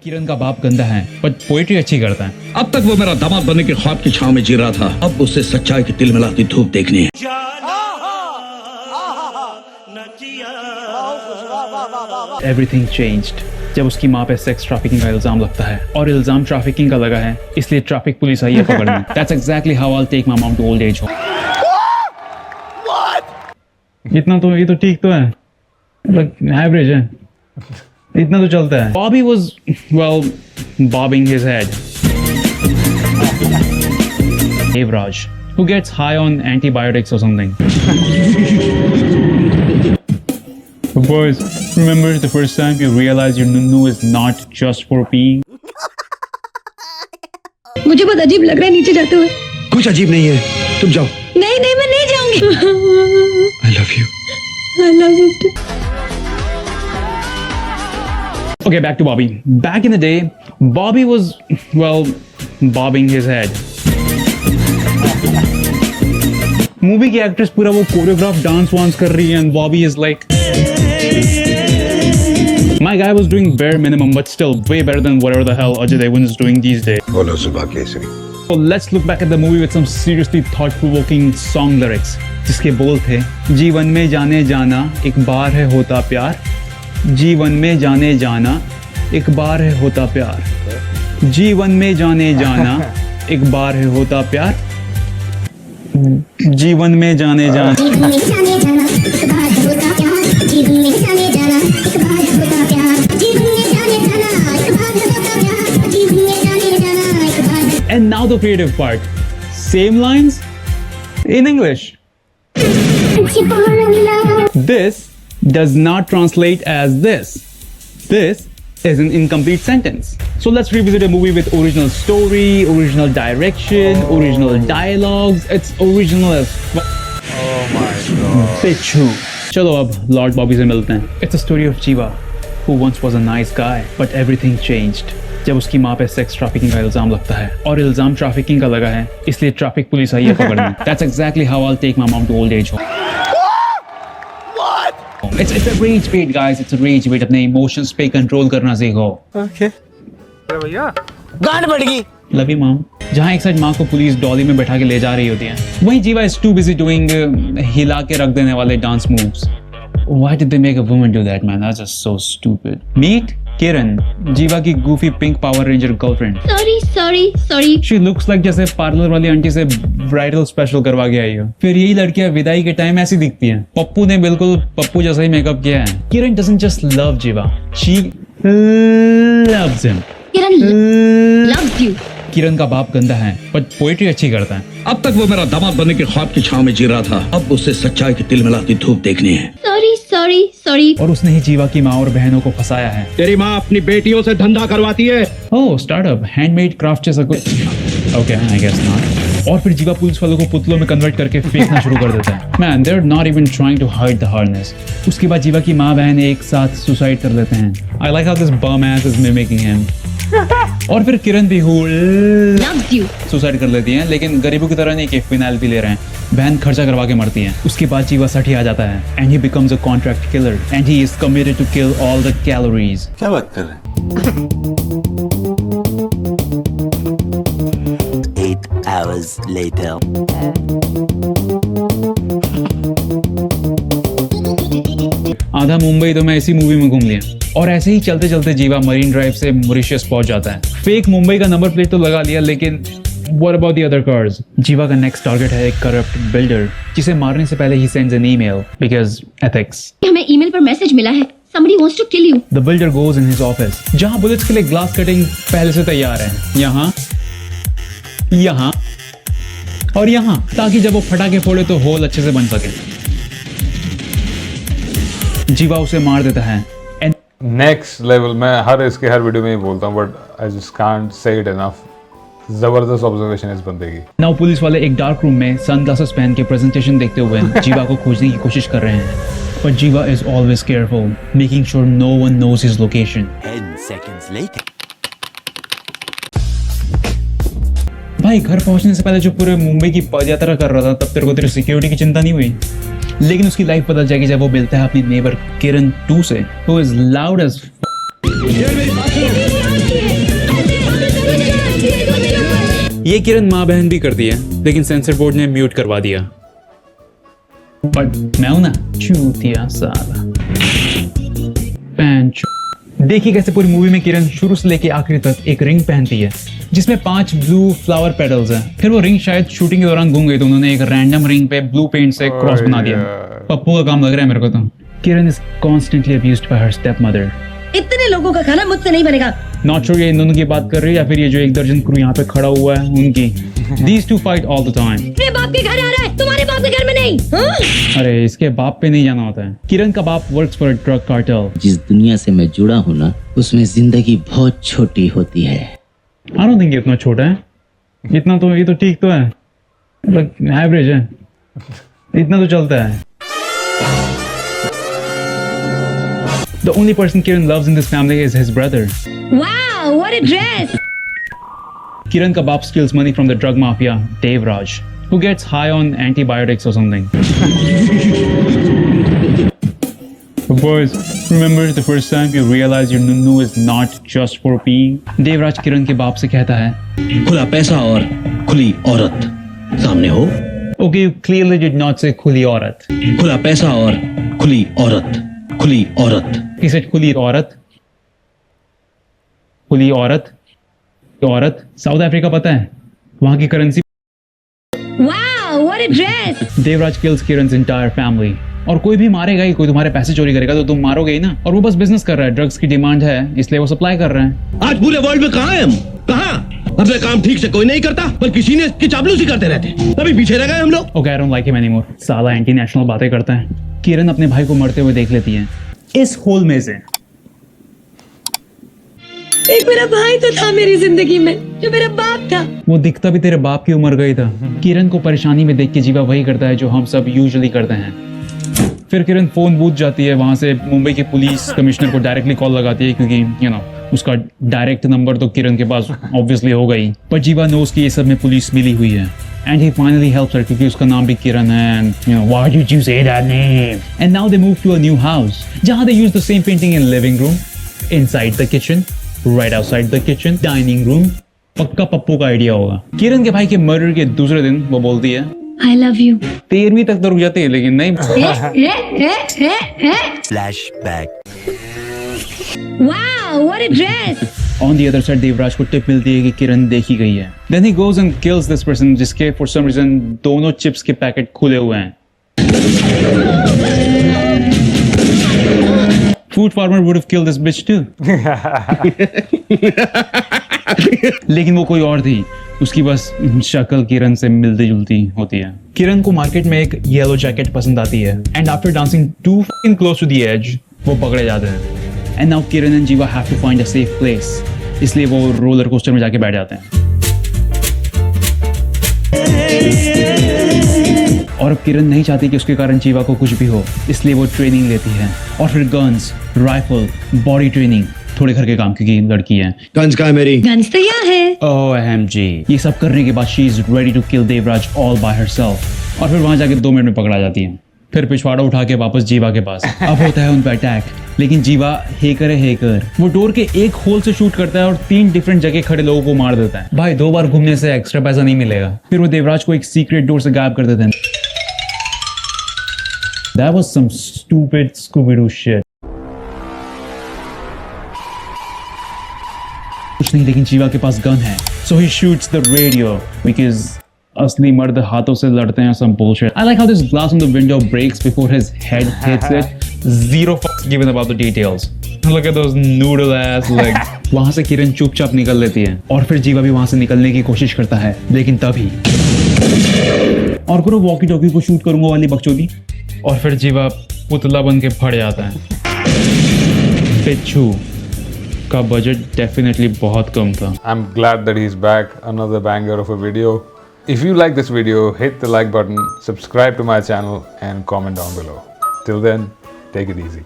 किरण का बाप गंदा है पर पोएट्री अच्छी करता है। अब तक वो मेरा दामाद बनने के ख्वाब की छांव में जी रहा था, अब उससे सच्चाई की तिलमिलाती धूप देखनी है। एवरीथिंग चेंज्ड जब उसकी माँ पे सेक्स ट्रैफिकिंग का इल्जाम लगता है, और इल्जाम ट्रैफिकिंग का लगा है इसलिए ट्रैफिक पुलिस आई है पकड़ने। That's exactly how I'll take my mom to old age home. इतना तो ये तो ठीक तो है, एवरेज है, इतना तो चलता है। Bobby was well bobbing his head. Devraj, who gets high on antibiotics or something. Boys, remember the first time you realized your nunu is not just for peeing? मुझे बहुत अजीब लग रहा है नीचे जाते हुए। कुछ अजीब नहीं है, तुम जाओ। नहीं नहीं मैं नहीं जाऊंगी। I love you. I love you too. Okay, back to Bobby. Back in the day, Bobby was, well, bobbing his head. Movie की एक्ट्रेस पूरा वो कोरियोग्राफ डांस वांस कर रही है and Bobby is like, my guy was doing bare minimum but still way better than whatever the hell Ajay Devgan is doing these days. बोलो सुबह Kesari. So let's look back at the movie with some seriously thought-provoking song lyrics, जिसके बोल थे, जीवन में जाने जाना एक बार है होता प्यार, जीवन में जाने जाना एक बार है होता प्यार, जीवन में जाने जाना एक बार है होता प्यार, जीवन में जाने जाना। And now the creative part. Same lines in English. This does not translate as this. This is an incomplete sentence. So let's revisit a movie with original story, original direction, original dialogues. It's original as Oh my god. Pichu. चलो अब Lord Bobby से मिलते हैं। It's a story of Jiva, who once was a nice guy, but everything changed जब उसकी माँ पे sex trafficking का इल्जाम लगता है, और इल्जाम ट्रैफिकिंग का लगा है इसलिए ट्रैफिक पुलिस आई है पकड़ने। That's exactly how I'll take my mom to old age home. It's a rage bait, guys. It's a rage bait. अपने इमोशंस पे कंट्रोल करना सीखो। Okay. अरे भैया गांड बढ़ गई। Love you mom. जहाँ एक साइड माँ को पुलिस डॉली में बैठा के ले जा रही होती है, वहीं जीवा is too busy doing हिला के रख देने वाले dance moves. Why did they make a woman do that, man? That's just so stupid. Meet Kiran, जीवा की goofy pink Power Ranger girlfriend. Sorry. She looks like जैसे पार्लर वाली aunty से ब्राइडल स्पेशल करवा के आई हो। फिर यही लड़कियां विदाई के टाइम ऐसी दिखती हैं। पप्पू ने बिल्कुल पप्पू जैसा ही मेकअप किया है। Kiran doesn't just love Jiva, she loves him. Kiran loves you. किरण का बाप गंदा है पर पोएट्री अच्छी करता है। अब तक वो मेरा दामाद बनने के ख्वाब की छांव में जी रहा था, अब उससे सच्चाई की तिलमिलाती धूप देखनी है। Sorry. और उसने ही जीवा की माँ और बहनों को फंसाया है। तेरी माँ अपनी बेटियों से धंधा करवाती है। ओह स्टार्टअप हैंडमेड क्राफ्ट जैसा कुछ। Okay I guess not. और फिर जीवा पुलिस वालों को पुतलों में कन्वर्ट करके फेंकना शुरू कर देता है। Man they are not even trying to hide the hardness. उसके बाद जीवा की माँ बहन एक साथ सुसाइड कर लेते हैं। I like how this bomb S is mimicking him. और फिर किरण भी Loves you. सुसाइड कर लेती हैं, लेकिन गरीबों की तरह नहीं कि फिनाइल भी ले रहे हैं। बहन खर्चा करवा के मरती है। उसके बाद जीवा साठी आ जाता है and he becomes a contract killer and he is committed to kill all the calories. क्या बात कर रहे हैं? 8 hours later. आधा मुंबई तो मैं इसी मूवी में घूम लिया। और ऐसे ही चलते चलते जीवा मरीन ड्राइव से मॉरिशस पहुंच जाता है। फेक मुंबई का नंबर प्लेट तो लगा लिया, लेकिन what about the other cars? जीवा का नेक्स्ट टारगेट है एक करप्ट बिल्डर, जिसे मारने से पहले ही sends an email because ethics. हमें ईमेल पर मैसेज मिला है। Somebody wants to kill you. The builder goes in his office, जहां बुलेट्स के लिए ग्लास कटिंग पहले से तैयार है, यहाँ और यहाँ, ताकि जब वो फटाके फोड़े तो होल अच्छे से बन सके। जीवा उसे मार देता है। Next level. मैं हर इसके हर वीडियो में ही बोलता हूँ but I just can't say it enough. जबरदस्त ऑब्जर्वेशन इस बंदे की। नाउ पुलिस वाले एक डार्क रूम में सनग्लासेस पहन के प्रेजेंटेशन देखते हुए जीवा को खोजने की कोशिश कर रहे हैं, पर Jeeva is always careful, making sure no one knows his location. 10 seconds later. भाई घर पहुंचने से पहले जो पूरे मुंबई की पदयात्रा कर रहा था, तब तेरे को तेरी सिक्योरिटी की चिंता नहीं हुई? लेकिन उसकी लाइफ बदल जाएगी जब वो मिलता है अपनी नेबर किरण 2 से, who is loud as ये किरण माँ बहन भी करती है, लेकिन सेंसर बोर्ड ने म्यूट करवा दिया। बट मैं हूं ना चूतिया साला। देखिए कैसे पूरी मूवी में किरण शुरू से लेके आखिरी तक एक रिंग पहनती है जिसमें 5 ब्लू फ्लावर पेटल्स हैं। फिर वो रिंग शायद शूटिंग के दौरान घूम गई तो उन्होंने एक रैंडम रिंग पे ब्लू पेंट से क्रॉस बना दिया। पप्पू का काम लग रहा है मेरे को तो। Kiran is constantly abused by her stepmother. इतने लोगों का खाना मुझसे नहीं बनेगा। नॉट श्योर ये इन दोनों की बात कर रही है या फिर ये जो 1 दर्जन क्रू यहाँ पे खड़ा हुआ है उनकी। These two fight all the time. मेरे बाप के घर आ रहा है, तुम्हारे बाप के घर में नहीं। हाँ? अरे इसके बाप पे नहीं जाना होता है। किरण का बाप works for a drug cartel. जिस दुनिया से मैं जुड़ा हूँ ना, उसमें जिंदगी बहुत छोटी होती है। I don't think ये इतना छोटा है। इतना तो ये तो ठीक तो है, मतलब एवरेज है, इतना तो चलता है। The only person Kiran loves in this family is his brother. Wow, what a dress! Kiran ka baap steals money from the drug mafia, Dave Raj, who gets high on antibiotics or something. Boys, remember the first time you realized your nunnu is not just for peeing? Dave Raj Kiran के बाप से कहता है, खुला पैसा और खुली औरत सामने हो। Okay, you clearly did not say खुली औरत. खुला पैसा और खुली औरत, खुली औरत। He said खुली औरत, खुली औरत, औरत। साउथ अफ्रीका पता है, वहां की currency. Wow, what a dress! Devraj kills Kiran's entire family. और कोई भी मारेगा ही, कोई तुम्हारे पैसे चोरी करेगा तो तुम मारोगे ही ना। और वो बस बिजनेस कर रहा है, ड्रग्स की डिमांड है इसलिए वो सप्लाई कर रहा है। आज पूरे वर्ल्ड में कहाँ है हम? कहाँ? अपना काम ठीक से कोई नहीं करता, पर किसी ने इसकी चापलूसी करते रहते। तभी पीछे रह गए हम लोग। Okay, I don't like him anymore. साला एंटी नेशनल बातें करता है। किरण अपने भाई को मरते हुए देख लेती है इस होल में से। एक मेरा भाई तो था मेरी जिंदगी में, जो मेरा बाप था। वो दिखता भी तेरे बाप की उम्र गई था। किरण को परेशानी में देख के जीवा वही करता है जो हम सब यूजुअली करते हैं। फिर किरण फोन बूथ जाती है, वहां से मुंबई के पुलिस कमिश्नर को डायरेक्टली कॉल लगाती है क्योंकि यू नो उसका डायरेक्ट नंबर तो किरण के पास ऑब्वियसली होगा ही। पर जीवा नोस कि ये सब में पुलिस मिली हुई है। And he finally helps her क्योंकि उसका नाम भी किरण है and you know why did you say that name? And now they move to a new house जहाँ they use the same painting in living room, inside the kitchen, right outside the kitchen, dining room। पक्का पप्पू का idea होगा। किरण के भाई के murder के दूसरे दिन वो बोलती है I love you. 13वीं तक तो रुक जाती है लेकिन नहीं। Flashback. Wow, what a dress! On the other side Devraj को टिप मिलती है कि किरण देखी गई है। Then he goes and kills this person जिसके for some reason दोनों चिप्स के पैकेट खुले हुए हैं। Food farmer would have killed this bitch too. लेकिन वो कोई और थी, उसकी बस शक्ल किरण से मिलती जुलती होती है। किरण को मार्केट में एक येलो जैकेट पसंद आती है and after dancing too fucking close to the edge वो पकड़े जाते हैं। And now Kiran and Jeeva have to find a safe place, इसलिए वो रोलर कोस्टर में जाके बैठ जाते हैं। और अब किरण नहीं चाहती कि उसके कारण जीवा को कुछ भी हो, इसलिए वो ट्रेनिंग लेती है और फिर गन्स, राइफल, बॉडी ट्रेनिंग, थोड़े घर के काम क्योंकि लड़की है। गन्स कहाँ है मेरी? गन्स तो यहाँ है। OMG। ये सब करने के बाद she is ready to kill Devraj all by herself. और फिर वहां जाके 2 मिनट में पकड़ा जाती है। फिर पिछवाड़ा उठा के वापस जीवा के पास। अब होता है उन पे अटैक, लेकिन जीवा हेकर है हेकर। वो डोर के एक होल से शूट करता है और 3 डिफरेंट जगह खड़े लोगों को मार देता है। भाई 2 बार घूमने से एक्स्ट्रा पैसा नहीं मिलेगा। फिर वो देवराज को एक सीक्रेट डोर से गायब कर देते हैं। That was some stupid Scooby-Doo shit. कुछ नहीं, लेकिन जीवा के पास गन है, so he shoots the radio because असली मर्द हाथों से लड़ते हैं some bullshit. I like how this glass on the window breaks before his head hits it. Zero fucks given about the details. Look at those noodle ass legs. वहां से किरण चुपचाप निकल लेती है और फिर जीवा भी वहां से निकलने की कोशिश करता है, लेकिन तभी और करो वॉकी टॉकी को शूट करूंगा वाली बकचोदी और फिर जीवा पुतला बन के फट जाता है। पिच्छू का बजट डेफिनेटली बहुत कम था। I'm glad that he's back. Another banger of a video. If you like this video, hit the like button, subscribe to my channel and comment down below. Till then, take it easy.